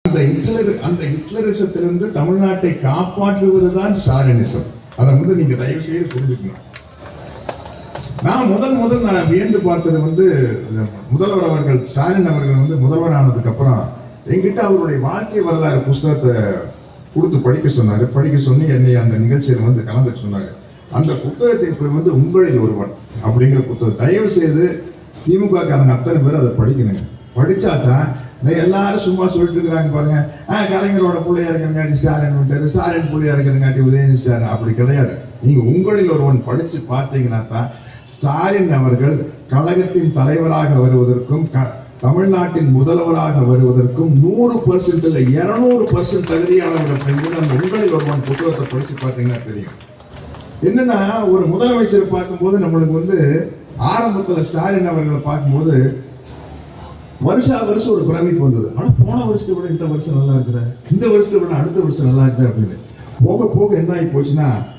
அந்த ஹிட்லரிசத்திலிருந்து தமிழ்நாட்டை காப்பாற்றுவதுதான் ஸ்டாலினிசம். அதை நீங்க தயவு செய்து புரிஞ்சுக்கணும். நான் முதல் வியந்து பார்த்தது முதல்வர் அவர்கள் ஸ்டாலின் அவர்கள் முதல்வர் ஆனதுக்கு அப்புறம் என்கிட்ட அவருடைய வாழ்க்கை வரலாறு புஸ்தகத்தை கொடுத்து படிக்க சொல்லி என்னை அந்த நிகழ்ச்சியில் கலந்துக்க சொன்னாரு. அந்த புத்தகத்தின் பேர் உங்களில் ஒருவன் அப்படிங்கிற புத்தகம். தயவு செய்து திமுக காரங்க அத்தனை பேர் அதை படிக்கணுங்க. படிச்சாதான் எல்லாரும் சும்மா சொல்லிட்டு இருக்கிறாங்க பாருங்க, கலைஞரோட பிள்ளையா இருக்கிறங்காட்டி ஸ்டாலின் விட்டாரு, ஸ்டாலின் பிள்ளையா இருக்கிறங்காட்டி உதயநிதி ஸ்டாலின். அப்படி கிடையாது. நீங்க உங்களில் ஒருவன் படிச்சு பார்த்தீங்கன்னா தான் ஸ்டாலின் அவர்கள் கழகத்தின் தலைவராக வருவதற்கும் தமிழ்நாட்டின் முதல்வராக வருவதற்கும் 100% இல்லை 200% தகுதியானவர் அப்படிங்கிறது அந்த உங்களில் ஒருவன் புத்தகத்தை படிச்சு பார்த்தீங்கன்னா தெரியும். என்னன்னா, ஒரு முதலமைச்சர் பார்க்கும்போது நம்மளுக்கு ஆரம்பத்தில் ஸ்டாலின் அவர்களை பார்க்கும்போது வருஷம் ஒரு பிரமிப்பு வந்தது. ஆனா போன வருஷத்தை விட இந்த வருஷம் நல்லா இருக்குதா, இந்த வருஷத்தை விட அடுத்த வருஷம் நல்லா இருக்குதா அப்படின்னு போக போக என்ன ஆகி போச்சுன்னா